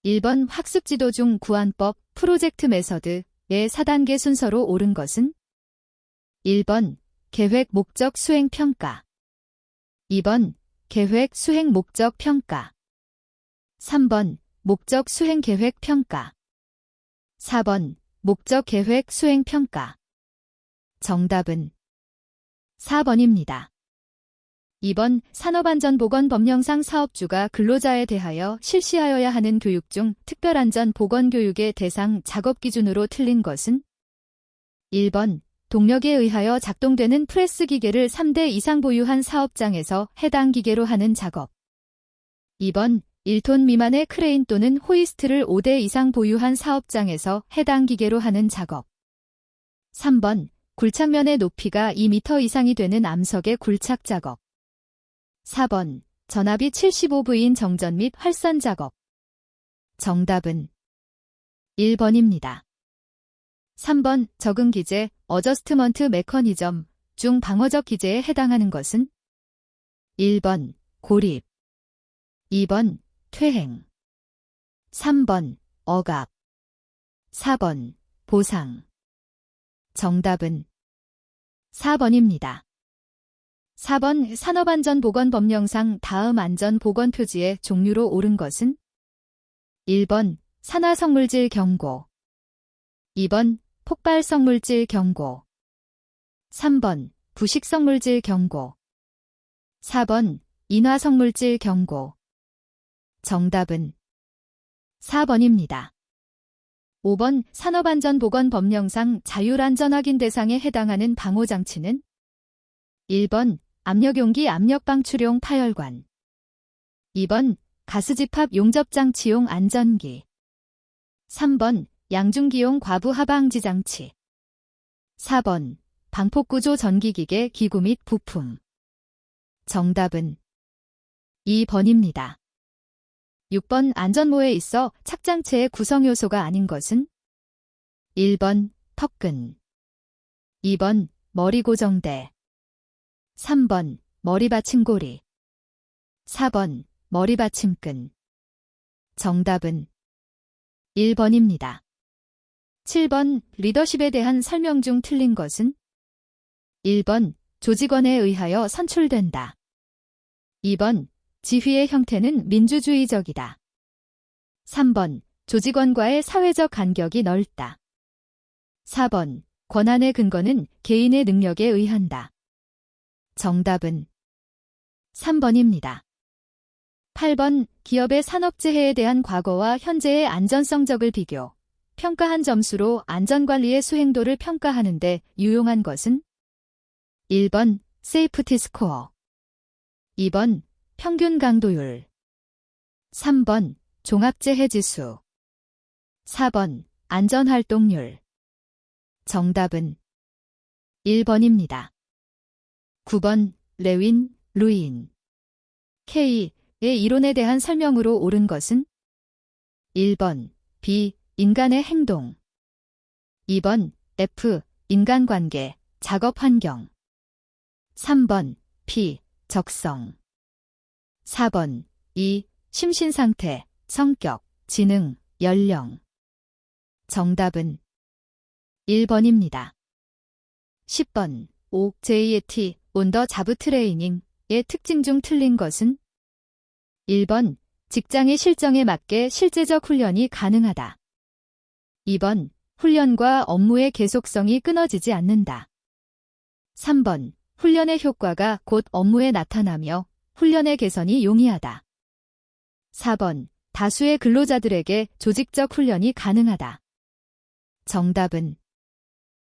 1번 학습지도 중 구안법, 프로젝트 메서드의 4단계 순서로 옳은 것은? 1번 계획 목적 수행 평가. 2번 계획 수행 목적 평가. 3번 목적 수행 계획 평가. 4번 목적 계획 수행 평가. 정답은 4번입니다. 2번 산업안전보건법령상 사업주가 근로자에 대하여 실시하여야 하는 교육 중 특별안전보건교육의 대상 작업 기준으로 틀린 것은? 1번 동력에 의하여 작동되는 프레스 기계를 3대 이상 보유한 사업장에서 해당 기계로 하는 작업. 2번 1톤 미만의 크레인 또는 호이스트를 5대 이상 보유한 사업장에서 해당 기계로 하는 작업. 3번 굴착면의 높이가 2m 이상이 되는 암석의 굴착 작업. 4번 전압이 75V인 정전 및 활선 작업. 정답은 1번입니다. 3번 적응 기제, 어저스트먼트 메커니즘 중 방어적 기제에 해당하는 것은? 1번 고립. 2번 퇴행. 3번 억압. 4번 보상. 정답은 4번입니다. 4번 산업안전보건법령상 다음 안전보건표지의 종류로 옳은 것은? 1번 산화성물질 경고. 2번 폭발성물질 경고. 3번 부식성물질 경고. 4번 인화성물질 경고. 정답은 4번입니다. 5번 산업안전보건법령상 자율안전확인 대상에 해당하는 방호장치는? 1번 압력용기 압력방출용 파열관. 2번 가스집합 용접장치용 안전기. 3번 양중기용 과부하방지장치. 4번 방폭구조 전기기계 기구 및 부품. 정답은 2번입니다. 6번 안전모에 있어 착장체의 구성요소가 아닌 것은? 1번 턱근. 2번 머리고정대. 3번 머리받침고리. 4번 머리받침끈. 정답은 1번입니다. 7번 리더십에 대한 설명 중 틀린 것은? 1번 조직원에 의하여 선출된다. 2번 지휘의 형태는 민주주의적이다. 3번 조직원과의 사회적 간격이 넓다. 4번 권한의 근거는 개인의 능력에 의한다. 정답은 3번입니다. 8번 기업의 산업재해에 대한 과거와 현재의 안전성적을 비교, 평가한 점수로 안전관리의 수행도를 평가하는데 유용한 것은? 1번 세이프티 스코어. 2번 평균 강도율. 3번 종합재해지수. 4번 안전활동률. 정답은 1번입니다. 9번 레윈, 루인. K의 이론에 대한 설명으로 옳은 것은? 1번 B. 인간의 행동. 2번 F. 인간관계, 작업환경. 3번 P. 적성. 4번 E. 심신상태, 성격, 지능, 연령. 정답은 1번입니다. 10번 O. JAT, 온더 자브 트레이닝의 특징 중 틀린 것은? 1번 직장의 실정에 맞게 실제적 훈련이 가능하다. 2번 훈련과 업무의 계속성이 끊어지지 않는다. 3번 훈련의 효과가 곧 업무에 나타나며 훈련의 개선이 용이하다. 4번 다수의 근로자들에게 조직적 훈련이 가능하다. 정답은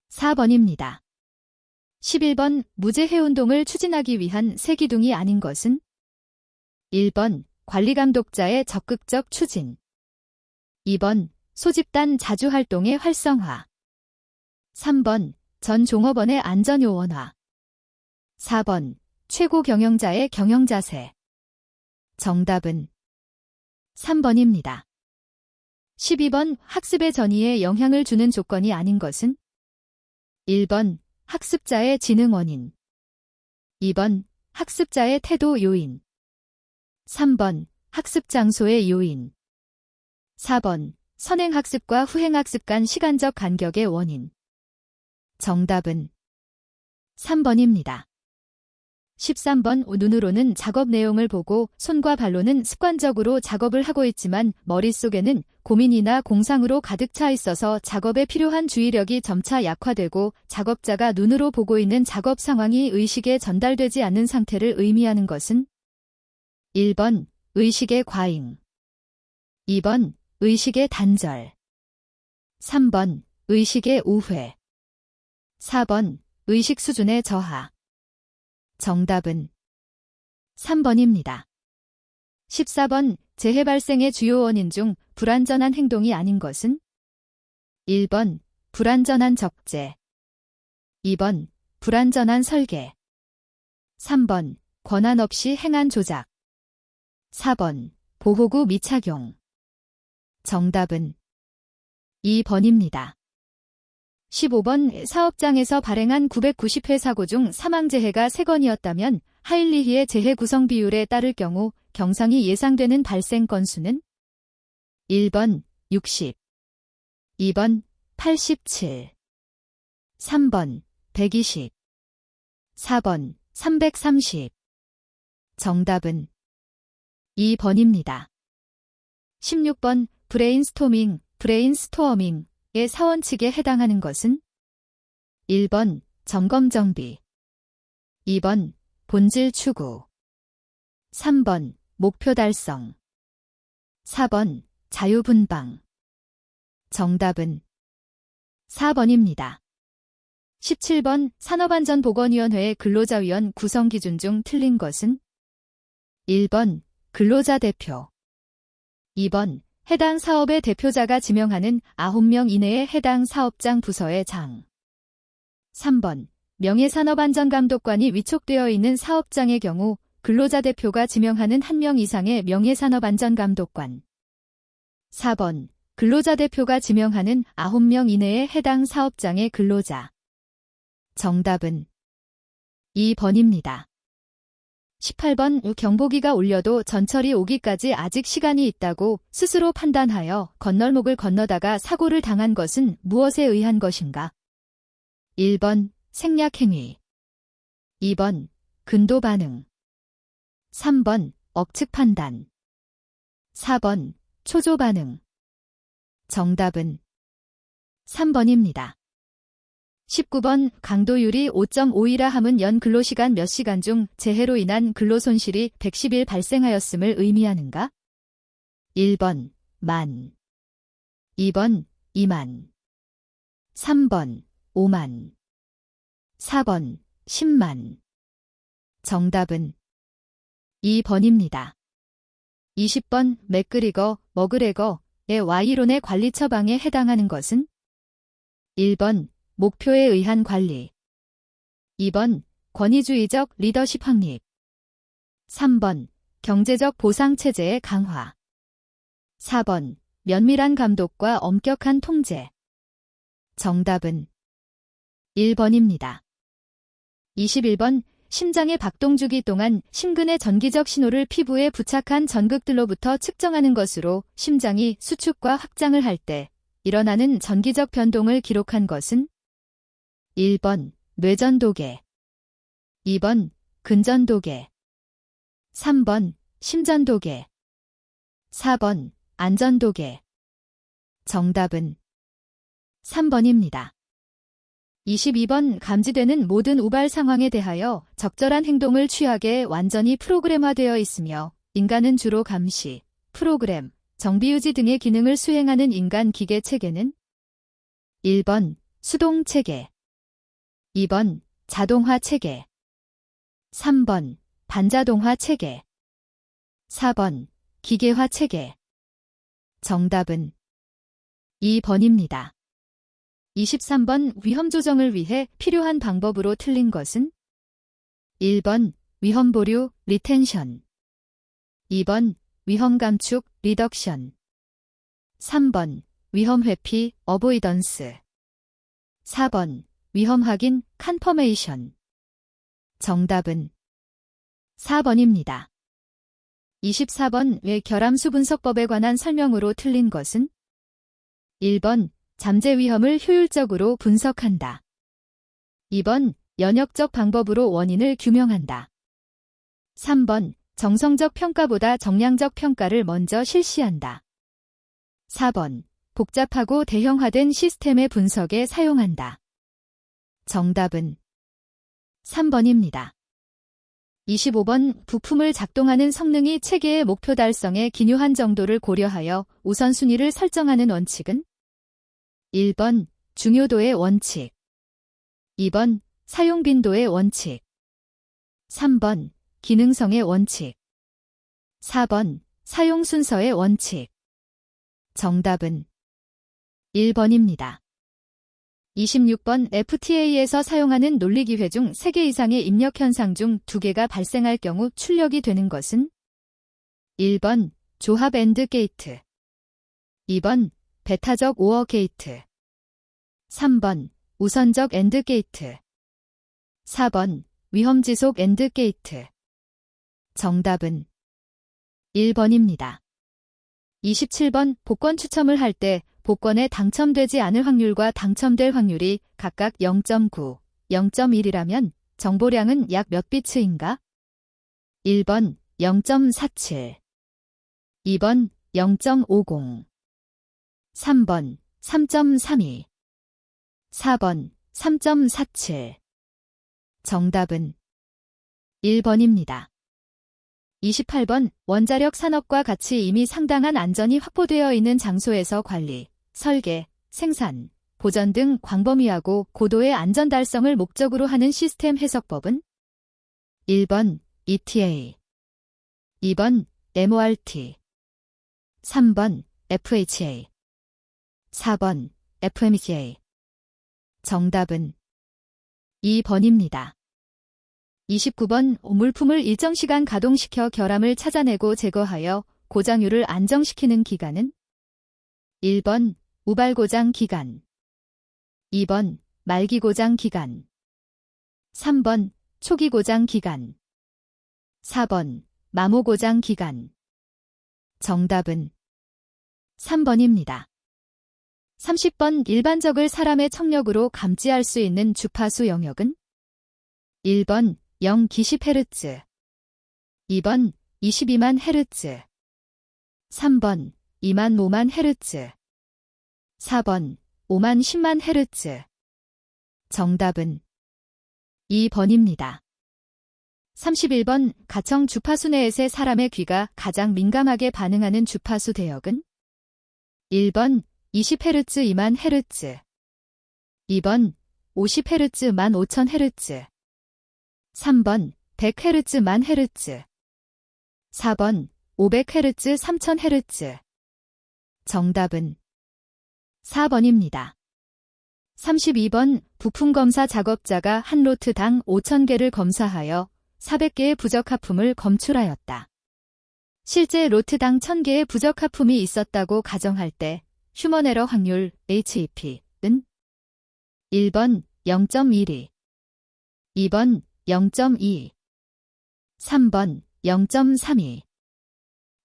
4번입니다. 11번 무죄해운동을 추진하기 위한 새 기둥이 아닌 것은? 1번 관리감독자의 적극적 추진. 2번 소집단 자주활동의 활성화. 3번 전 종업원의 안전요원화. 4번 최고 경영자의 경영자세. 정답은 3번입니다. 12번 학습의 전이에 영향을 주는 조건이 아닌 것은? 1번 학습자의 지능 원인. 2번 학습자의 태도 요인. 3번 학습 장소의 요인. 4번. 선행학습과 후행학습 간 시간적 간격의 원인. 정답은 3번입니다. 13번. 눈으로는 작업 내용을 보고 손과 발로는 습관적으로 작업을 하고 있지만 머릿속에는 고민이나 공상으로 가득 차 있어서 작업에 필요한 주의력이 점차 약화되고 작업자가 눈으로 보고 있는 작업 상황이 의식에 전달되지 않는 상태를 의미하는 것은 1번. 의식의 과잉. 2번. 의식의 단절. 3번. 의식의 우회. 4번. 의식 수준의 저하. 정답은 3번입니다. 14번. 재해 발생의 주요 원인 중 불완전한 행동이 아닌 것은 1번. 불완전한 적재. 2번. 불완전한 설계. 3번. 권한 없이 행한 조작. 4번. 보호구 미착용. 정답은 2번입니다. 15번. 사업장에서 발행한 990회 사고 중 사망재해가 3건이었다면 하일리히의 재해 구성 비율에 따를 경우 경상이 예상되는 발생 건수는 1번 60, 2번 87, 3번 120, 4번 330. 정답은 2번입니다. 16번. 브레인스토밍, 브레인스토어밍의 사원칙에 해당하는 것은 1번. 점검정비. 2번. 본질 추구. 3번. 목표 달성. 4번. 자유분방. 정답은 4번입니다. 17번. 산업안전보건위원회의 근로자위원 구성 기준 중 틀린 것은 1번. 근로자 대표. 2번. 해당 사업의 대표자가 지명하는 9명 이내의 해당 사업장 부서의 장. 3번. 명예산업안전감독관이 위촉되어 있는 사업장의 경우 근로자 대표가 지명하는 1명 이상의 명예산업안전감독관. 4번. 근로자 대표가 지명하는 9명 이내의 해당 사업장의 근로자. 정답은 2번입니다. 18번. 경보기가 울려도 전철이 오기까지 아직 시간이 있다고 스스로 판단하여 건널목을 건너다가 사고를 당한 것은 무엇에 의한 것인가? 1번. 생략행위. 2번. 근도반응. 3번. 억측판단. 4번. 초조반응. 정답은 3번입니다. 19번. 강도율이 5.5이라 함은 연 근로시간 몇 시간 중 재해로 인한 근로손실이 110일 발생하였음을 의미하는가? 1번. 만. 2번. 2만. 3번. 5만. 4번. 10만. 정답은 2번입니다. 20번. 맥그리거, 머그레거의 Y론의 관리 처방에 해당하는 것은 1번. 목표에 의한 관리. 2번. 권위주의적 리더십 확립. 3번. 경제적 보상체제의 강화. 4번. 면밀한 감독과 엄격한 통제. 정답은 1번입니다. 21번. 심장의 박동주기 동안 심근의 전기적 신호를 피부에 부착한 전극들로부터 측정하는 것으로 심장이 수축과 확장을 할 때 일어나는 전기적 변동을 기록한 것은 1번. 뇌전도계. 2번. 근전도계. 3번. 심전도계. 4번. 안전도계. 정답은 3번입니다. 22번. 감지되는 모든 우발 상황에 대하여 적절한 행동을 취하게 완전히 프로그램화되어 있으며 인간은 주로 감시, 프로그램, 정비유지 등의 기능을 수행하는 인간 기계 체계는 1번. 수동 체계. 2번. 자동화 체계. 3번. 반자동화 체계. 4번. 기계화 체계. 정답은 2번입니다. 23번. 위험 조정을 위해 필요한 방법으로 틀린 것은 1번. 위험 보류, 리텐션. 2번. 위험 감축, 리덕션. 3번. 위험 회피, 어보이던스. 4번. 위험 확인, 컨퍼메이션. 정답은 4번입니다. 24번 뇌결함수 분석법에 관한 설명으로 틀린 것은? 1번 잠재 위험을 효율적으로 분석한다. 2번 연역적 방법으로 원인을 규명한다. 3번 정성적 평가보다 정량적 평가를 먼저 실시한다. 4번 복잡하고 대형화된 시스템의 분석에 사용한다. 정답은 3번입니다. 25번 부품을 작동하는 성능이 체계의 목표 달성에 기묘한 정도를 고려하여 우선순위를 설정하는 원칙은? 1번 중요도의 원칙, 2번 사용 빈도의 원칙, 3번 기능성의 원칙, 4번 사용 순서의 원칙. 정답은 1번입니다. 26번 FTA에서 사용하는 논리기회 중 3개 이상의 입력 현상 중 2개가 발생할 경우 출력이 되는 것은? 1번 조합 앤드 게이트, 2번 배타적 오어 게이트, 3번 우선적 앤드 게이트, 4번 위험지속 앤드 게이트. 정답은 1번입니다. 27번 복권 추첨을 할 때 복권에 당첨되지 않을 확률과 당첨될 확률이 각각 0.9, 0.1이라면 정보량은 약 몇 비츠인가? 1번 0.47, 2번 0.50, 3번 3.32, 4번 3.47. 정답은 1번입니다. 28번 원자력 산업과 같이 이미 상당한 안전이 확보되어 있는 장소에서 관리, 설계, 생산, 보전 등 광범위하고 고도의 안전 달성을 목적으로 하는 시스템 해석법은? 1번 ETA, 2번 MORT, 3번 FHA, 4번 FMEA. 정답은 2번입니다. 29번 물품을 일정 시간 가동시켜 결함을 찾아내고 제거하여 고장률을 안정시키는 기간은? 1번 우발고장 기간, 2번 말기고장 기간, 3번 초기고장 기간, 4번 마모고장 기간. 정답은 3번입니다. 30번 일반적을 사람의 청력으로 감지할 수 있는 주파수 영역은? 1번 0기십헤르츠, 2번 22만 헤르츠, 3번 2만 5만 헤르츠, 4번 5만 10만 헤르츠. 정답은 2번입니다. 31번 가청 주파수 내에서 사람의 귀가 가장 민감하게 반응하는 주파수 대역은? 1번 20헤르츠 2만 헤르츠, 2번 50헤르츠 15,000헤르츠, 3번 100헤르츠 10,000헤르츠, 4번 500헤르츠 3000헤르츠. 정답은 4번입니다. 32번 부품 검사 작업자가 한 로트당 5,000개를 검사하여 400개의 부적합품을 검출하였다. 실제 로트당 1,000개의 부적합품이 있었다고 가정할 때 휴먼 에러 확률 HEP는? 1번 0.12, 2번 0.2, 3번 0.32,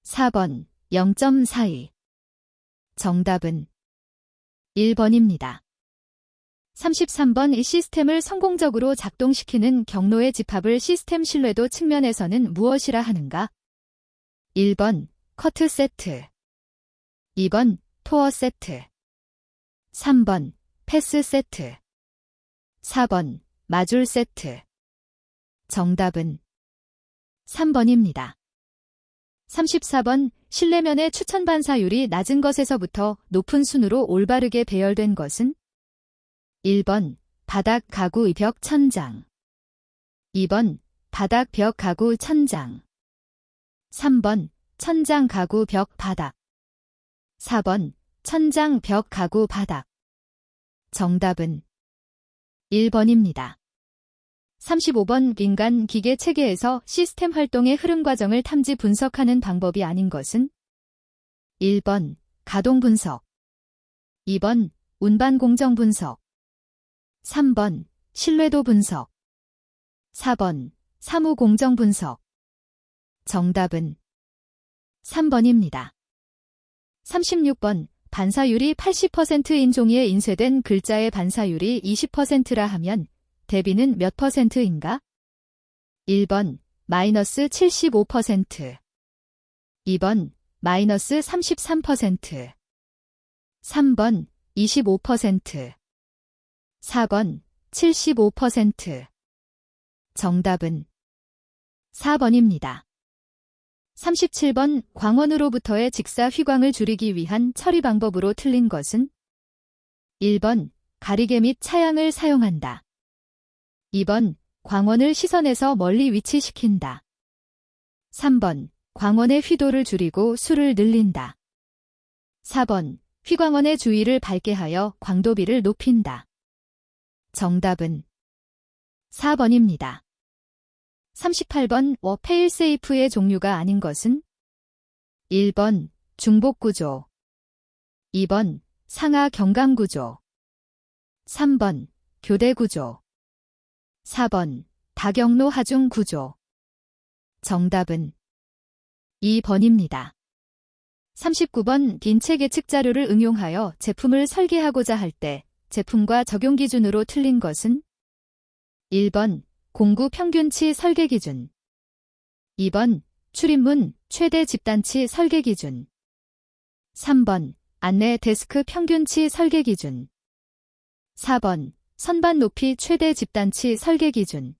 4번 0.42. 정답은 1번입니다. 33번 이 시스템을 성공적으로 작동시키는 경로의 집합을 시스템 신뢰도 측면에서는 무엇이라 하는가? 1번 커트 세트, 2번 토어 세트, 3번 패스 세트, 4번 마줄 세트. 정답은 3번입니다. 34번 실내면의 추천 반사율이 낮은 것에서부터 높은 순으로 올바르게 배열된 것은? 1번 바닥 가구 벽 천장, 2번 바닥 벽 가구 천장, 3번 천장 가구 벽 바닥, 4번 천장 벽 가구 바닥. 정답은 1번입니다. 35번 인간 기계 체계에서 시스템 활동의 흐름 과정을 탐지 분석하는 방법이 아닌 것은? 1번 가동 분석, 2번 운반 공정 분석, 3번 신뢰도 분석, 4번 사무 공정 분석. 정답은 3번입니다. 36번. 반사율이 80%인 종이에 인쇄된 글자의 반사율이 20%라 하면 대비는 몇 %인가? 1번 마이너스 75%, 2번 마이너스 33%, 3번 25%, 4번 75%. 정답은 4번입니다. 37번. 광원으로부터의 직사 휘광을 줄이기 위한 처리 방법으로 틀린 것은? 1번 가리개 및 차양을 사용한다. 2번 광원을 시선에서 멀리 위치시킨다. 3번 광원의 휘도를 줄이고 수를 늘린다. 4번 휘광원의 주위를 밝게 하여 광도비를 높인다. 정답은 4번입니다. 38번. 페일세이프의 종류가 아닌 것은? 1번 중복구조, 2번 상하 경강구조, 3번 교대구조, 4번 다경로 하중구조. 정답은 2번입니다. 39번. 인체 계측 자료를 응용하여 제품을 설계하고자 할 때 제품과 적용 기준으로 틀린 것은? 1번 공구 평균치 설계 기준, 2번 출입문 최대 집단치 설계 기준, 3번 안내 데스크 평균치 설계 기준, 4번 선반 높이 최대 집단치 설계 기준.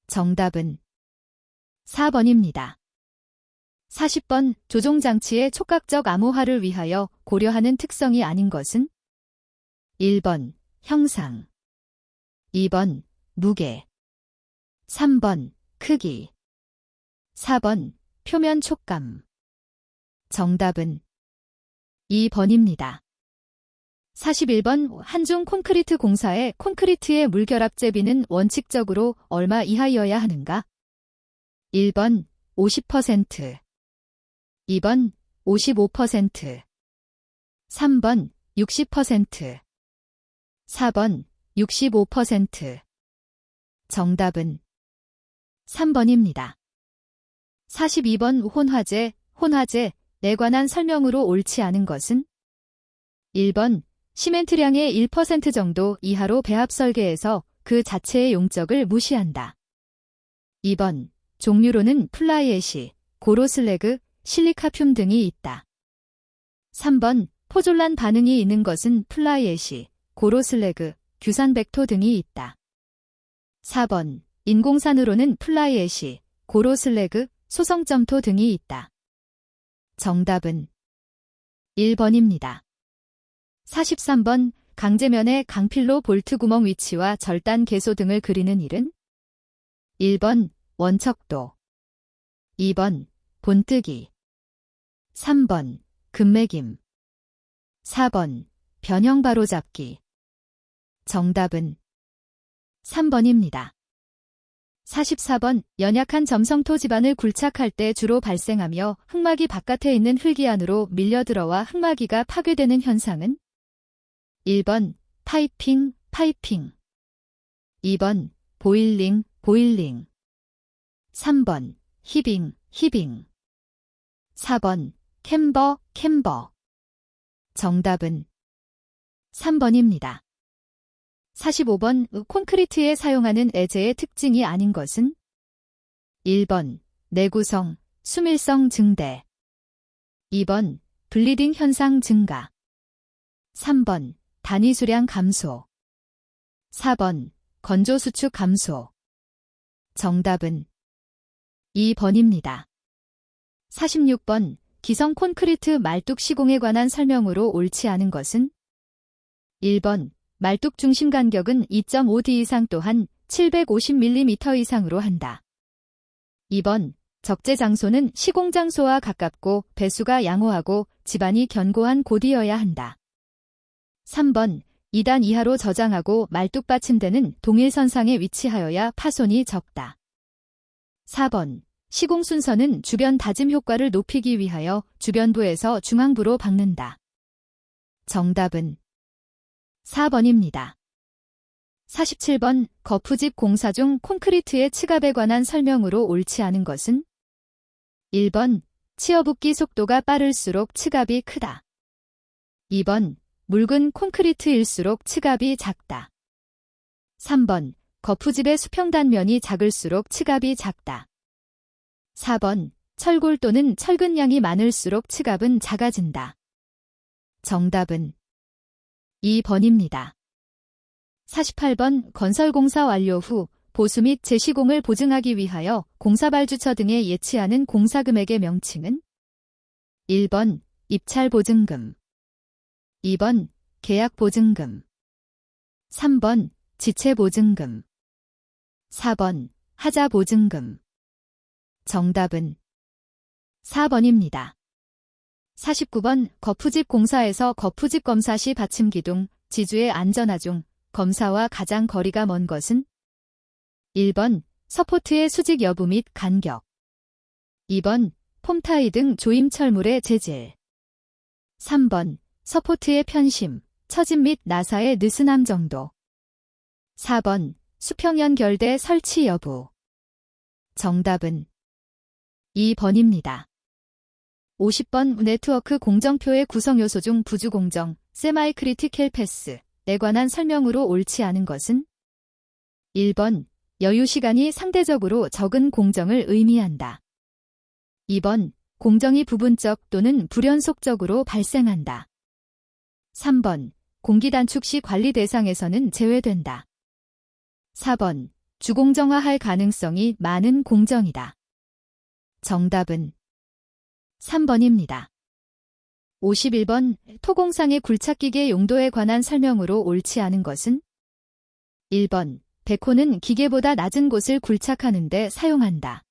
정답은 4번입니다. 40번. 조종장치의 촉각적 암호화를 위하여 고려하는 특성이 아닌 것은? 1번 형상, 2번 무게, 3번 크기, 4번 표면 촉감. 정답은 2번입니다. 41번. 한중 콘크리트 공사의 콘크리트의 물결합 제비는 원칙적으로 얼마 이하여야 하는가? 1번 50%, 2번 55%, 3번 60%, 4번 65%. 정답은 3번입니다. 42번. 혼화제에 관한 설명으로 옳지 않은 것은? 1번 시멘트량의 1% 정도 이하로 배합 설계해서 그 자체의 용적을 무시한다. 2번 종류로는 플라이애시, 고로슬래그, 실리카퓸 등이 있다. 3번 포졸란 반응이 있는 것은 플라이애시, 고로슬래그, 규산백토 등이 있다. 4번 인공산으로는 플라이애시, 고로슬래그, 소성점토 등이 있다. 정답은 1번입니다. 43번. 강제면의 강필로 볼트 구멍 위치와 절단 개소 등을 그리는 일은? 1번 원척도, 2번 본뜨기, 3번 금매김, 4번 변형 바로잡기. 정답은 3번입니다. 44번. 연약한 점성토 지반을 굴착할 때 주로 발생하며 흙막이 바깥에 있는 흙이 안으로 밀려들어와 흙막이가 파괴되는 현상은? 1번 파이핑, 2번 보일링, 3번 히빙, 4번 캠버. 정답은 3번입니다. 45번. 콘크리트에 사용하는 애제의 특징이 아닌 것은? 1번 내구성, 수밀성 증대, 2번 블리딩 현상 증가, 3번 단위 수량 감소, 4번 건조 수축 감소. 정답은 2번입니다. 46번. 기성 콘크리트 말뚝 시공에 관한 설명으로 옳지 않은 것은? 1번 말뚝 중심 간격은 2.5D 이상 또한 750mm 이상으로 한다. 2번 적재 장소는 시공 장소와 가깝고 배수가 양호하고 집안이 견고한 곳이어야 한다. 3번 2단 이하로 저장하고 말뚝 받침대는 동일선상에 위치하여야 파손이 적다. 4번 시공 순서는 주변 다짐 효과를 높이기 위하여 주변부에서 중앙부로 박는다. 정답은 4번입니다. 47번. 거푸집 공사 중 콘크리트의 층압에 관한 설명으로 옳지 않은 것은? 1번 치어붙기 속도가 빠를수록 층압이 크다. 2번, 묽은 콘크리트일수록 층압이 작다. 3번, 거푸집의 수평단면이 작을수록 층압이 작다. 4번, 철골 또는 철근 양이 많을수록 층압은 작아진다. 정답은 2번입니다. 48번, 건설공사 완료 후 보수 및 재시공을 보증하기 위하여 공사발주처 등에 예치하는 공사금액의 명칭은? 1번, 입찰보증금. 2번, 계약보증금. 3번, 지체보증금. 4번, 하자보증금. 정답은 4번입니다. 49번, 거푸집 공사에서 거푸집 검사 시 받침기둥, 지주의 안전하 중 검사와 가장 거리가 먼 것은? 1번, 서포트의 수직 여부 및 간격. 2번, 폼타이 등 조임 철물의 재질. 3번, 서포트의 편심, 처짐 및 나사의 느슨함 정도. 4번, 수평연결대 설치 여부. 정답은 2번입니다. 50번, 네트워크 공정표의 구성요소 중 부주공정, 세마이 크리티컬 패스에 관한 설명으로 옳지 않은 것은? 1번, 여유시간이 상대적으로 적은 공정을 의미한다. 2번, 공정이 부분적 또는 불연속적으로 발생한다. 3번, 공기단축 시 관리 대상에서는 제외된다. 4번, 주공정화할 가능성이 많은 공정이다. 정답은 3번입니다. 51번, 토공상의 굴착기계 용도에 관한 설명으로 옳지 않은 것은? 1번, 백호는 기계보다 낮은 곳을 굴착하는 데 사용한다.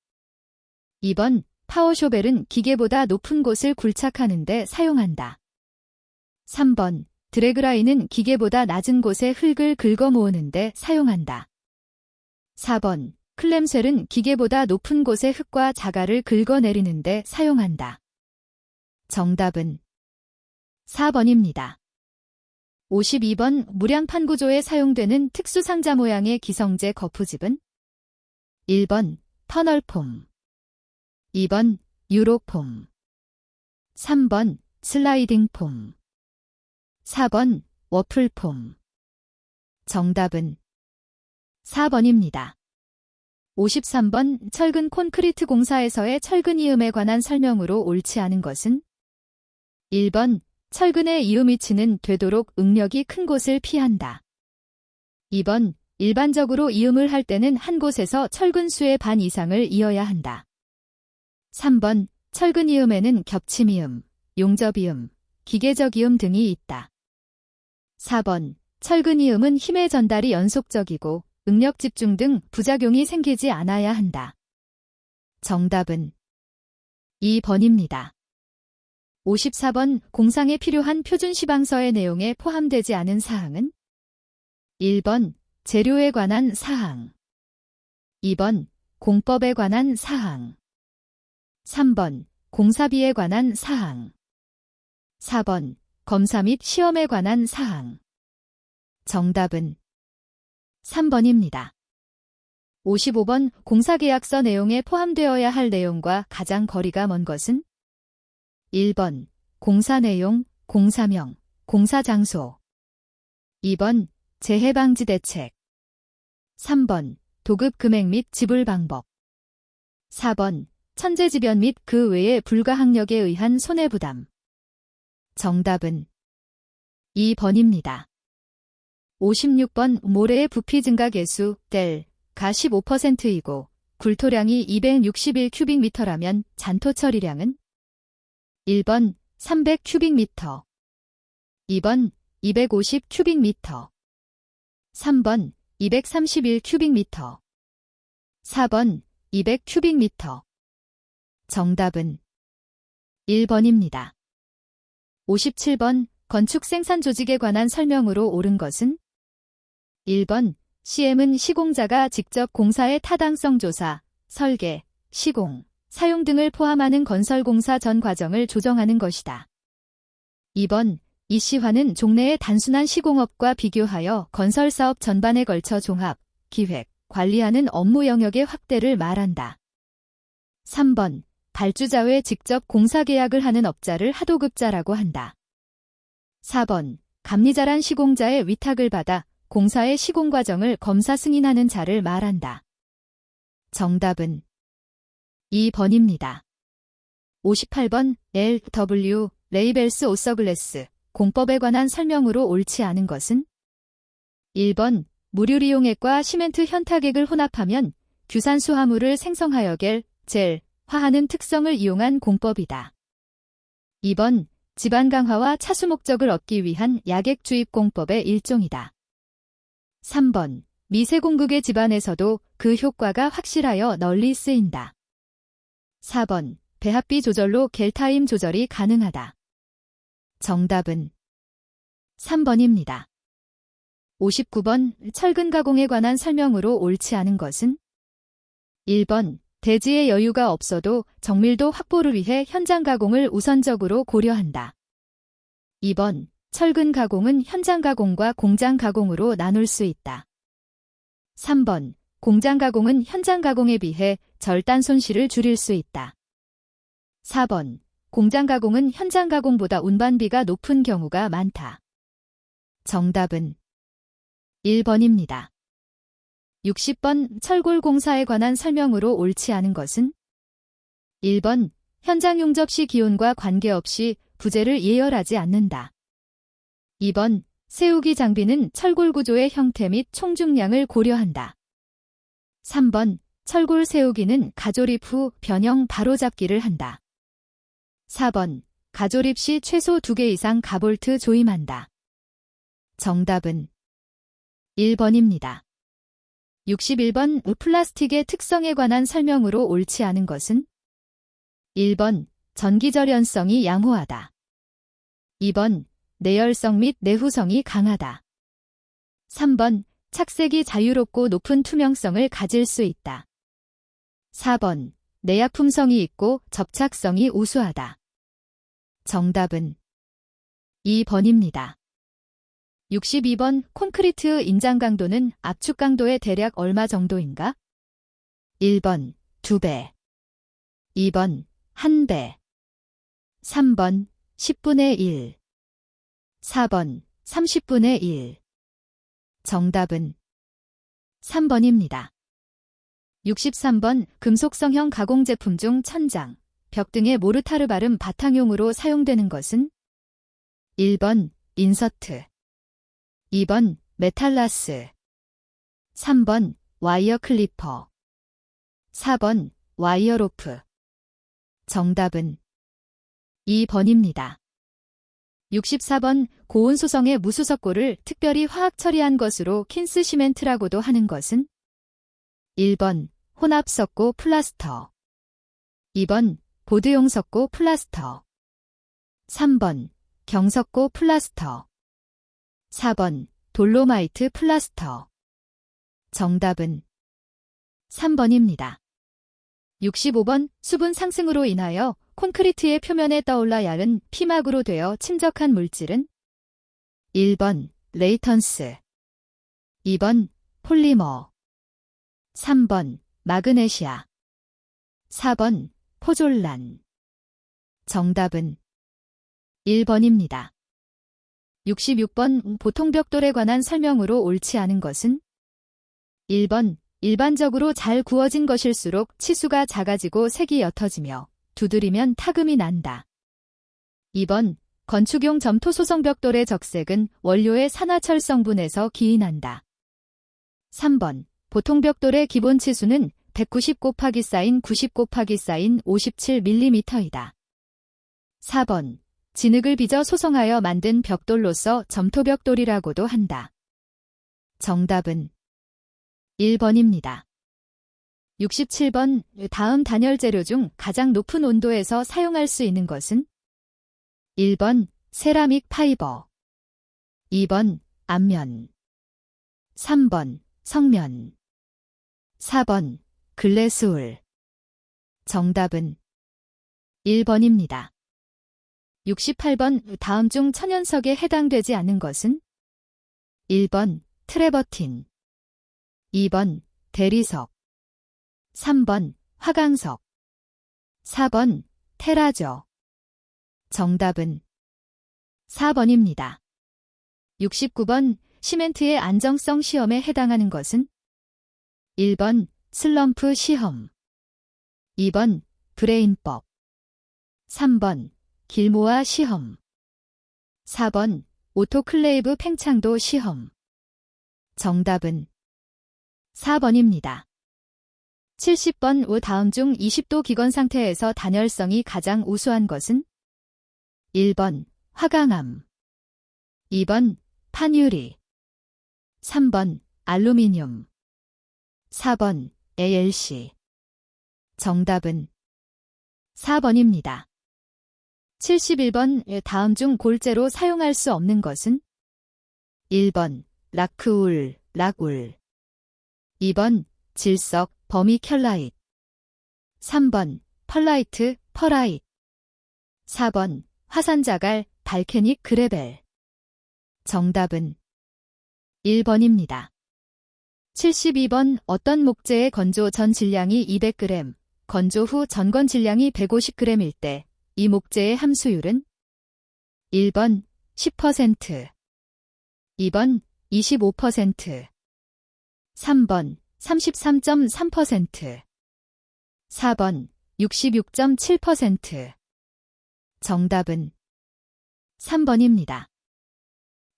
2번, 파워쇼벨은 기계보다 높은 곳을 굴착하는 데 사용한다. 3번, 드래그라인은 기계보다 낮은 곳에 흙을 긁어 모으는 데 사용한다. 4번, 클램쉘은 기계보다 높은 곳에 흙과 자갈을 긁어내리는 데 사용한다. 정답은 4번입니다. 52번, 무량판 구조에 사용되는 특수 상자 모양의 기성제 거푸집은? 1번, 터널폼. 2번, 유로폼. 3번, 슬라이딩폼. 4번, 워플폼. 정답은 4번입니다. 53번, 철근 콘크리트 공사에서의 철근 이음에 관한 설명으로 옳지 않은 것은? 1번, 철근의 이음 위치는 되도록 응력이 큰 곳을 피한다. 2번, 일반적으로 이음을 할 때는 한 곳에서 철근 수의 반 이상을 이어야 한다. 3번, 철근 이음에는 겹침 이음, 용접 이음, 기계적 이음 등이 있다. 4번, 철근 이음은 힘의 전달이 연속적이고 응력 집중 등 부작용이 생기지 않아야 한다. 정답은 2번입니다. 54번, 공상에 필요한 표준 시방서의 내용에 포함되지 않은 사항은? 1번, 재료에 관한 사항. 2번, 공법에 관한 사항. 3번, 공사비에 관한 사항. 4번, 검사 및 시험에 관한 사항. 정답은 3번입니다. 55번, 공사계약서 내용에 포함되어야 할 내용과 가장 거리가 먼 것은? 1번, 공사 내용, 공사명, 공사 장소. 2번, 재해 방지 대책. 3번, 도급 금액 및 지불 방법. 4번, 천재지변 및 그 외의 불가항력에 의한 손해부담. 정답은 2번입니다. 56번, 모래의 부피 증가 계수, 가 15%이고 굴토량이 261큐빅미터라면 잔토 처리량은? 1번, 300큐빅미터. 2번, 250큐빅미터. 3번, 231큐빅미터. 4번, 200큐빅미터. 정답은 1번입니다. 57번, 건축 생산 조직에 관한 설명으로 옳은 것은? 1번, CM은 시공자가 직접 공사의 타당성 조사, 설계, 시공, 사용 등을 포함하는 건설공사 전 과정을 조정하는 것이다. 2번, EC화는 종래의 단순한 시공업과 비교하여 건설사업 전반에 걸쳐 종합, 기획, 관리하는 업무 영역의 확대를 말한다. 3번, 발주자 외 직접 공사 계약을 하는 업자를 하도급자라고 한다. 4번. 감리자란 시공자의 위탁을 받아 공사의 시공 과정을 검사 승인하는 자를 말한다. 정답은 2번입니다. 58번. L.W. 레이벨스 오서글래스 공법에 관한 설명으로 옳지 않은 것은? 1번. 무氯이용액과 시멘트 현타액을 혼합하면 규산수화물을 생성하여 젤, 화하는 특성을 이용한 공법이다. 2번. 지반 강화와 차수 목적을 얻기 위한 약액 주입 공법의 일종이다. 3번. 미세공극의 집안에서도 그 효과가 확실하여 널리 쓰인다. 4번. 배합비 조절로 겔타임 조절이 가능하다. 정답은 3번입니다. 59번. 철근 가공에 관한 설명으로 옳지 않은 것은? 1번. 대지에 여유가 없어도 정밀도 확보를 위해 현장 가공을 우선적으로 고려한다. 2번. 철근 가공은 현장 가공과 공장 가공으로 나눌 수 있다. 3번. 공장 가공은 현장 가공에 비해 절단 손실을 줄일 수 있다. 4번. 공장 가공은 현장 가공보다 운반비가 높은 경우가 많다. 정답은 1번입니다. 60번. 철골 공사에 관한 설명으로 옳지 않은 것은? 1번. 현장 용접 시 기온과 관계없이 부재를 예열하지 않는다. 2번. 세우기 장비는 철골 구조의 형태 및 총중량을 고려한다. 3번. 철골 세우기는 가조립 후 변형 바로잡기를 한다. 4번. 가조립 시 최소 2개 이상 가볼트 조임한다. 정답은 1번입니다. 61번. 플라스틱의 특성에 관한 설명으로 옳지 않은 것은? 1번. 전기절연성이 양호하다. 2번. 내열성 및 내후성이 강하다. 3번. 착색이 자유롭고 높은 투명성을 가질 수 있다. 4번. 내약품성이 있고 접착성이 우수하다. 정답은 2번입니다. 62번. 콘크리트 인장 강도는 압축 강도의 대략 얼마 정도인가? 1번 2배, 2번 1배, 3번 10분의 1, 4번 30분의 1. 정답은 3번입니다. 63번. 금속성형 가공제품 중 천장, 벽 등의 모르타르 바름 바탕용으로 사용되는 것은? 1번 인서트, 2번 메탈라스, 3번 와이어 클리퍼, 4번 와이어 로프. 정답은 2번입니다. 64번. 고온수성의 무수석고를 특별히 화학 처리한 것으로 킨스 시멘트라고도 하는 것은? 1번 혼합석고 플라스터, 2번 보드용 석고 플라스터, 3번 경석고 플라스터, 4번 돌로마이트 플라스터. 정답은 3번입니다. 65번. 수분 상승으로 인하여 콘크리트의 표면에 떠올라 얇은 피막으로 되어 침적한 물질은? 1번 레이턴스, 2번 폴리머, 3번 마그네시아, 4번 포졸란. 정답은 1번입니다. 66번. 보통 벽돌에 관한 설명으로 옳지 않은 것은? 1번 일반적으로 잘 구워진 것일수록 치수가 작아지고 색이 옅어지며 두드리면 타금이 난다. 2번 건축용 점토 소성 벽돌의 적색은 원료의 산화철 성분에서 기인한다. 3번 보통 벽돌의 기본 치수는 190 곱하기 사인 90 곱하기 사인 57mm이다. 4번 진흙을 빚어 소성하여 만든 벽돌로서 점토벽돌이라고도 한다. 정답은 1번입니다. 67번. 다음 단열 재료 중 가장 높은 온도에서 사용할 수 있는 것은? 1번 세라믹 파이버, 2번 앞면, 3번 성면, 4번 글래스울. 정답은 1번입니다. 68번. 다음 중 천연석에 해당되지 않는 것은? 1번 트레버틴, 2번 대리석, 3번 화강석, 4번 테라조. 정답은 4번입니다. 69번 시멘트의 안정성 시험에 해당하는 것은 1번 슬럼프 시험, 2번 브레인법, 3번 길모아 시험, 4번 오토클레이브 팽창도 시험. 정답은 4번입니다. 70번 다음 중 20도 기건 상태에서 단열성이 가장 우수한 것은 1번 화강암, 2번 판유리, 3번 알루미늄, 4번 ALC. 정답은 4번입니다. 71번 다음 중 골재로 사용할 수 없는 것은 1번 라크울, 락울, 2번 질석, 버미켈라이트, 3번 펄라이트, 퍼라이트, 4번 화산자갈, 발케닉 그레벨. 정답은 1번입니다. 72번 어떤 목재의 건조 전 질량이 200g, 건조 후 전건 질량이 150g일 때 이 목재의 함수율은 1번 10%, 2번 25%, 3번 33.3%, 4번 66.7%. 정답은 3번입니다.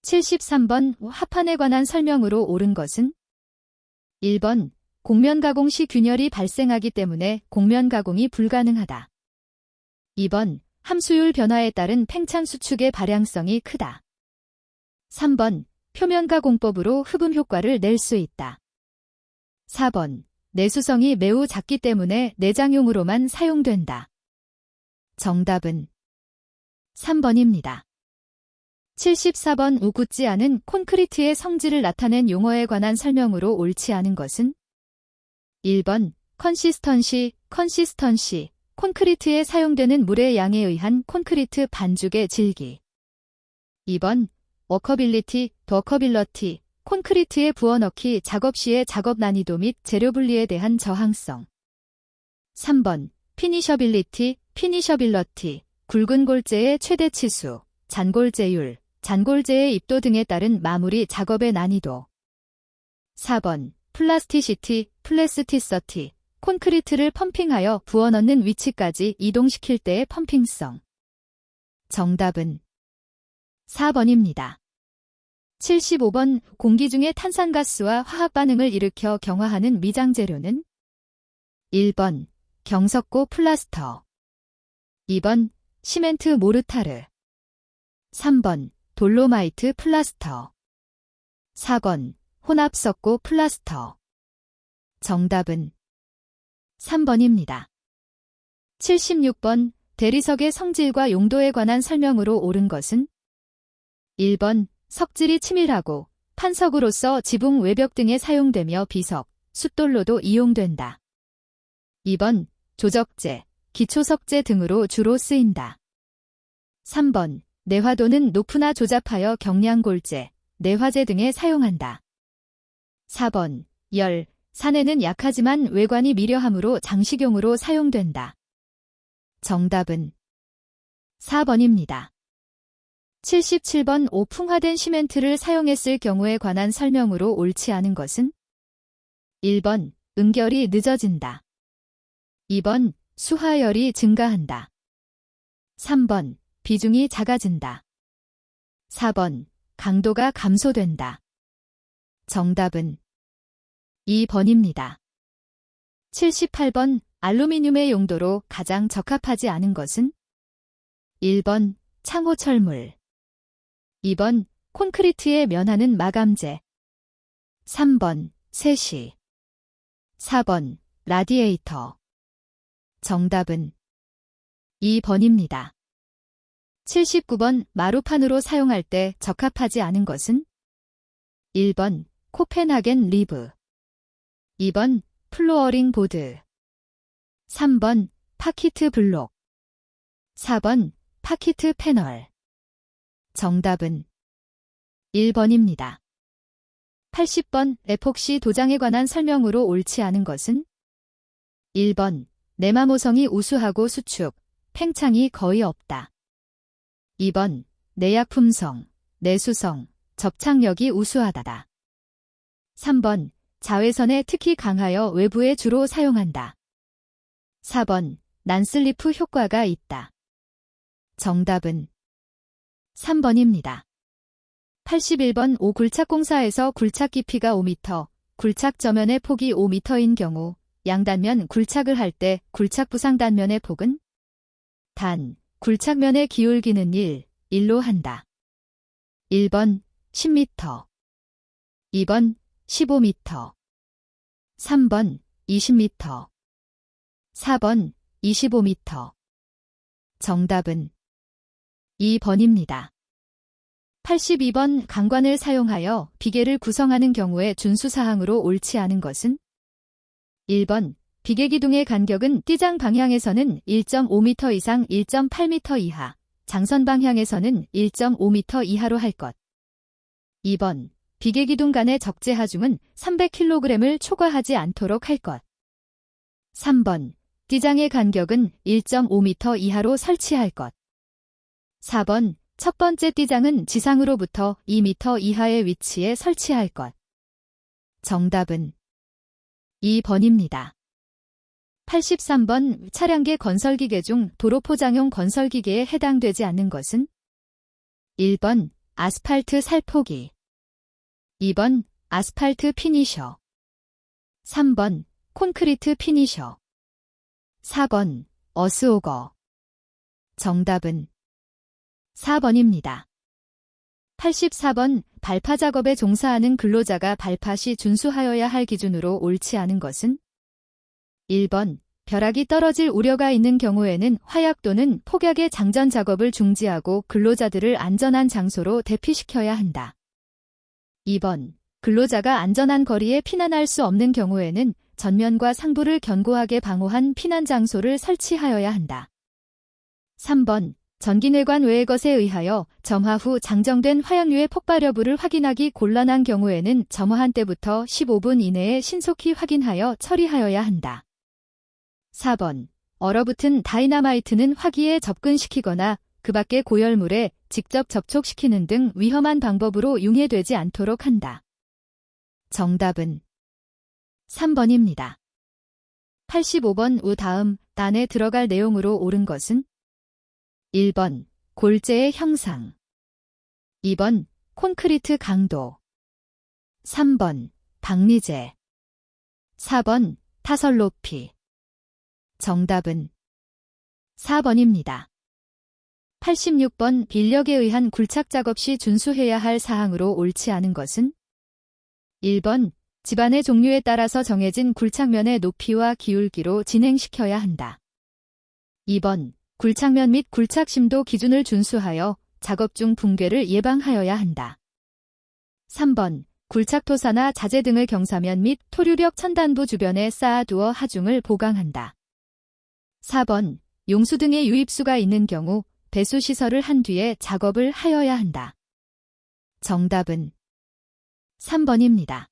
73번 합판에 관한 설명으로 옳은 것은 1번 곡면 가공 시 균열이 발생하기 때문에 곡면 가공이 불가능하다. 2번 함수율 변화에 따른 팽창 수축의 발향성이 크다. 3번 표면 가공법으로 흡음 효과를 낼 수 있다. 4번 내수성이 매우 작기 때문에 내장용으로만 사용된다. 정답은 3번입니다. 74번 굳지 않은 콘크리트의 성질을 나타낸 용어에 관한 설명으로 옳지 않은 것은 1번 컨시스턴시, 콘크리트에 사용되는 물의 양에 의한 콘크리트 반죽의 질기. 2번 워커빌리티, 더커빌러티, 콘크리트에 부어넣기 작업 시의 작업 난이도 및 재료 분리에 대한 저항성. 3번 피니셔빌리티, 피니셔빌러티, 굵은 골재의 최대 치수, 잔골재율, 잔골재의 입도 등에 따른 마무리 작업의 난이도. 4번 플라스티시티, 플래스티서티, 콘크리트를 펌핑하여 부어넣는 위치까지 이동시킬 때의 펌핑성. 정답은 4번입니다. 75번 공기 중에 탄산가스와 화학 반응을 일으켜 경화하는 미장 재료는 1번 경석고 플라스터, 2번 시멘트 모르타르, 3번 돌로마이트 플라스터, 4번 혼합석고 플라스터. 정답은 3번입니다. 76번 대리석의 성질과 용도에 관한 설명으로 옳은 것은 1번 석질이 치밀하고 판석으로서 지붕 외벽 등에 사용되며 비석, 숫돌로도 이용된다. 2번 조적재, 기초석재 등으로 주로 쓰인다. 3번 내화도는 높으나 조잡하여 경량골재, 내화재 등에 사용한다. 4번 열, 산에는 약하지만 외관이 미려하므로 장식용으로 사용된다. 정답은 4번입니다. 77번 오풍화된 시멘트를 사용했을 경우에 관한 설명으로 옳지 않은 것은 1번 응결이 늦어진다. 2번 수하열이 증가한다. 3번 비중이 작아진다. 4번 강도가 감소된다. 정답은 2번입니다. 78번 알루미늄의 용도로 가장 적합하지 않은 것은 1번 창호철물, 2번 콘크리트에 면하는 마감재, 3번 세시, 4번 라디에이터. 정답은 2번입니다. 79번 마루판으로 사용할 때 적합하지 않은 것은 1번 코펜하겐 리브, 2번 플로어링 보드, 3번 파키트 블록, 4번 파키트 패널. 정답은 1번입니다. 80번 에폭시 도장에 관한 설명으로 옳지 않은 것은 1번 내마모성이 우수하고 수축, 팽창이 거의 없다. 2번, 내약품성, 내수성, 접착력이 우수하다. 3번, 자외선에 특히 강하여 외부에 주로 사용한다. 4번, 난슬리프 효과가 있다. 정답은 3번입니다. 81번 굴착공사에서 굴착 깊이가 5m, 굴착 저면의 폭이 5m인 경우 양단면 굴착을 할 때 굴착 부상 단면의 폭은 단, 굴착면의 기울기는 1로 한다. 1번 10m, 2번 15m, 3번 20m, 4번 25m. 정답은 2번입니다. 82번 강관을 사용하여 비계를 구성하는 경우에 준수사항으로 옳지 않은 것은 1번 비계 기둥의 간격은 띠장 방향에서는 1.5m 이상 1.8m 이하, 장선 방향에서는 1.5m 이하로 할 것. 2번 비계 기둥 간의 적재 하중은 300kg을 초과하지 않도록 할 것. 3번 띠장의 간격은 1.5m 이하로 설치할 것. 4번 첫 번째 띠장은 지상으로부터 2m 이하의 위치에 설치할 것. 정답은 2번입니다. 83번 차량계 건설기계 중 도로포장용 건설기계에 해당되지 않는 것은 1번 아스팔트 살포기, 2번 아스팔트 피니셔, 3번 콘크리트 피니셔, 4번 어스오거. 정답은 4번입니다. 84번 발파 작업에 종사하는 근로자가 발파 시 준수하여야 할 기준으로 옳지 않은 것은 1번 벼락이 떨어질 우려가 있는 경우에는 화약 또는 폭약의 장전 작업을 중지하고 근로자들을 안전한 장소로 대피시켜야 한다. 2번 근로자가 안전한 거리에 피난할 수 없는 경우에는 전면과 상부를 견고하게 방호한 피난 장소를 설치하여야 한다. 3번 전기내관 외의 것에 의하여 점화 후 장정된 화약류의 폭발 여부를 확인하기 곤란한 경우에는 점화한 때부터 15분 이내에 신속히 확인하여 처리하여야 한다. 4번 얼어붙은 다이나마이트는 화기에 접근시키거나 그 밖의 고열물에 직접 접촉시키는 등 위험한 방법으로 융해되지 않도록 한다. 정답은 3번입니다. 85번 우 다음 단에 들어갈 내용으로 옳은 것은 1번 골재의 형상, 2번 콘크리트 강도, 3번 박리재, 4번 타설 높이. 정답은 4번입니다. 86번 빌력에 의한 굴착 작업 시 준수해야 할 사항으로 옳지 않은 것은 1번 집안의 종류에 따라서 정해진 굴착면의 높이와 기울기로 진행시켜야 한다. 2번 굴착면 및 굴착 심도 기준을 준수하여 작업 중 붕괴를 예방하여야 한다. 3번 굴착토사나 자재 등을 경사면 및 토류력 천단부 주변에 쌓아두어 하중을 보강한다. 4번 용수 등의 유입수가 있는 경우 배수 시설을 한 뒤에 작업을 하여야 한다. 정답은 3번입니다.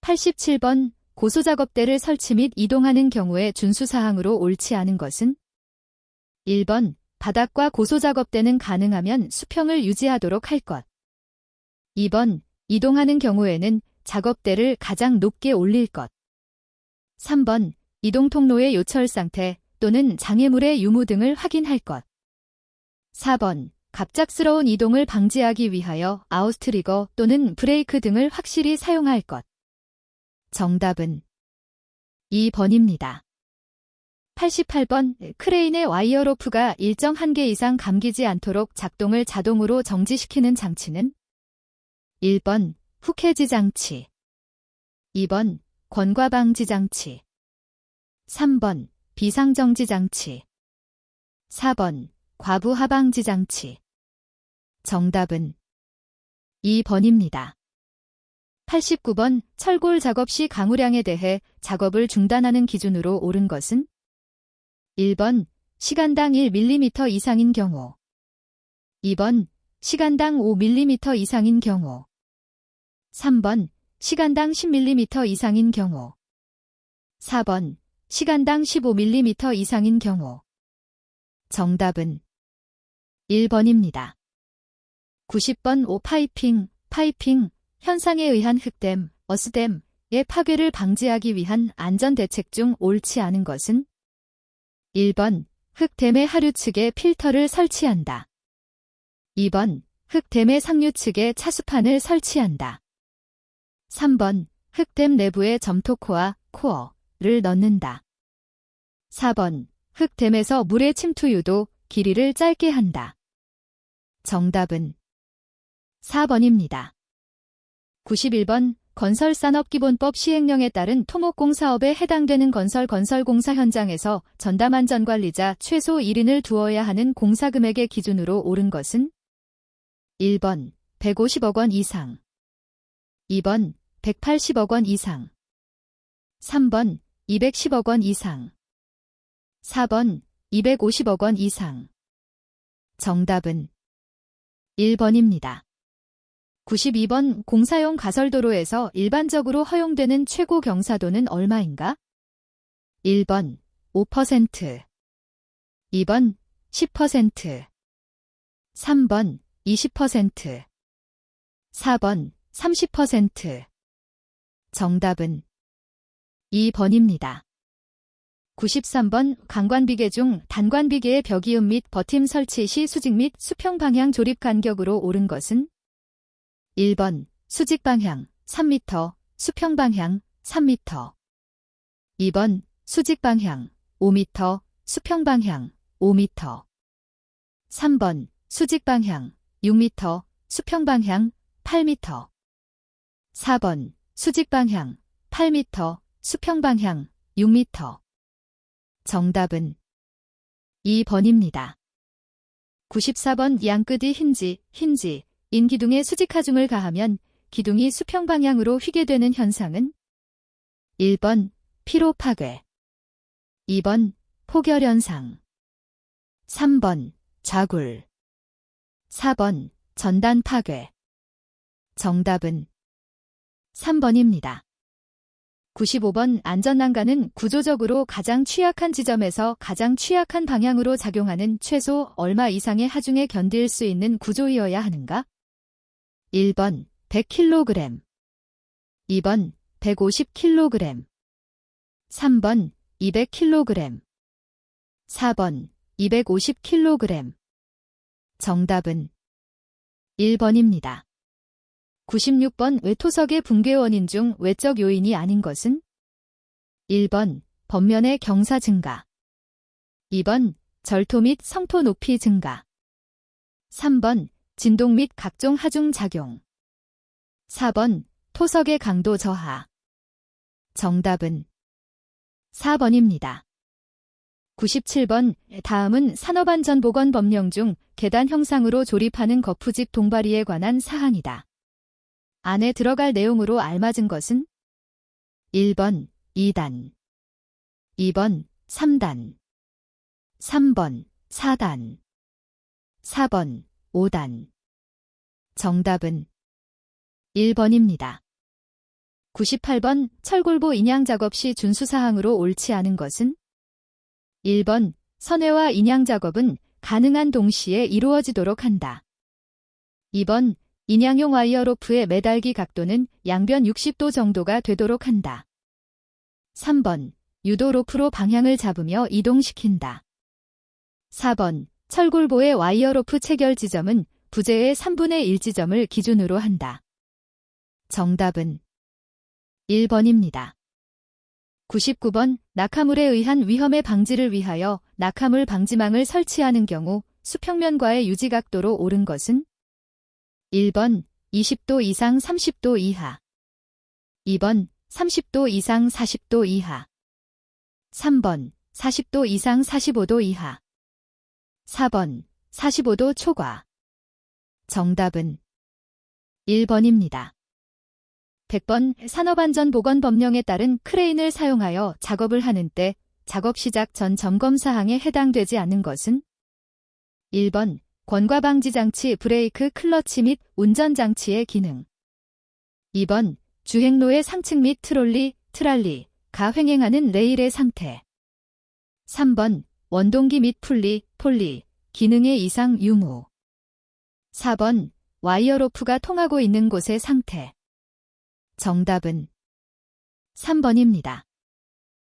87번 고소작업대를 설치 및 이동하는 경우에 준수사항으로 옳지 않은 것은 1번 바닥과 고소작업대는 가능하면 수평을 유지하도록 할 것. 2번 이동하는 경우에는 작업대를 가장 높게 올릴 것. 3번 이동통로의 요철 상태 또는 장애물의 유무 등을 확인할 것. 4번 갑작스러운 이동을 방지하기 위하여 아웃트리거 또는 브레이크 등을 확실히 사용할 것. 정답은 2번입니다. 88번 크레인의 와이어 로프가 일정 한계 이상 감기지 않도록 작동을 자동으로 정지시키는 장치는 1번 훅해지 장치, 2번 권과 방지 장치, 3번 비상정지 장치, 4번 과부 하방지 장치. 정답은 2번입니다. 89번 철골 작업 시 강우량에 대해 작업을 중단하는 기준으로 옳은 것은 1번 시간당 1mm 이상인 경우, 2번 시간당 5mm 이상인 경우, 3번 시간당 10mm 이상인 경우, 4번 시간당 15mm 이상인 경우. 정답은 1번입니다. 90번 파이핑, 현상에 의한 흑댐, 어스댐의 파괴를 방지하기 위한 안전대책 중 옳지 않은 것은 1번, 흑댐의 하류 측에 필터를 설치한다. 2번, 흑댐의 상류 측에 차수판을 설치한다. 3번, 흑댐 내부에 점토코와 코어를 넣는다. 4번, 흑댐에서 물의 침투 유도, 길이를 짧게 한다. 정답은 4번입니다. 91번, 건설산업기본법 시행령에 따른 토목공 사업에 해당되는 건설공사 현장에서 전담안전관리자 최소 1인을 두어야 하는 공사금액의 기준으로 옳은 것은 1번, 150억 원 이상. 2번, 180억 원 이상. 3번, 210억 원 이상. 4번, 250억 원 이상. 정답은 1번입니다. 92번, 공사용 가설도로에서 일반적으로 허용되는 최고 경사도는 얼마인가? 1번, 5%. 2번, 10%. 3번, 20%. 4번, 30%. 정답은 2번입니다. 93번, 강관비계 중 단관비계의 벽이음 및 버팀 설치 시 수직 및 수평 방향 조립 간격으로 옳은 것은 1번, 수직 방향 3m, 수평 방향 3m. 2번, 수직 방향 5m, 수평 방향 5m. 3번, 수직 방향 6m, 수평 방향 8m. 4번, 수직 방향 8m, 수평 방향 6m. 정답은 2번입니다. 94번, 양끝이 힌지인 기둥에 수직 하중을 가하면 기둥이 수평 방향으로 휘게 되는 현상은 1번, 피로 파괴. 2번, 포결 현상. 3번, 좌굴. 4번, 전단 파괴. 정답은 3번입니다. 95번, 안전난간은 구조적으로 가장 취약한 지점에서 가장 취약한 방향으로 작용하는 최소 얼마 이상의 하중에 견딜 수 있는 구조이어야 하는가? 1번, 100kg. 2번, 150kg. 3번, 200kg. 4번, 250kg. 정답은 1번입니다. 96번, 외토석의 붕괴 원인 중 외적 요인이 아닌 것은 1번, 겉면의 경사 증가. 2번, 절토 및 성토 높이 증가. 3번, 진동 및 각종 하중 작용. 4번, 토석의 강도 저하. 정답은 4번입니다. 97번, 다음은 산업안전보건법령 중 계단 형상으로 조립하는 거푸집 동바리에 관한 사항이다. 안에 들어갈 내용으로 알맞은 것은 1번, 2단. 2번, 3단. 3번, 4단. 4번, 5단. 정답은 1번입니다. 98번, 철골보 인양 작업 시 준수사항으로 옳지 않은 것은 1번, 선회와 인양 작업은 가능한 동시에 이루어지도록 한다. 2번, 인양용 와이어로프의 매달기 각도는 양변 60도 정도가 되도록 한다. 3번, 유도로프로 방향을 잡으며 이동시킨다. 4번, 철골보의 와이어로프 체결 지점은 부재의 3분의 1 지점을 기준으로 한다. 정답은 1번입니다. 99번, 낙하물에 의한 위험의 방지를 위하여 낙하물 방지망을 설치하는 경우 수평면과의 유지각도로 옳은 것은 1번, 20도 이상 30도 이하. 2번, 30도 이상 40도 이하. 3번, 40도 이상 45도 이하. 4번, 45도 초과. 정답은 1번입니다. 100번, 산업안전보건법령에 따른 크레인을 사용하여 작업을 하는 때 작업 시작 전 점검 사항에 해당되지 않는 것은 1번, 권과방지장치 브레이크 클러치 및 운전장치의 기능. 2번, 주행로의 상층 및 트롤리, 트랄리가 횡행하는 레일의 상태. 3번 원동기 및 폴리, 기능의 이상 유무. 4번 와이어로프가 통하고 있는 곳의 상태. 정답은 3번입니다.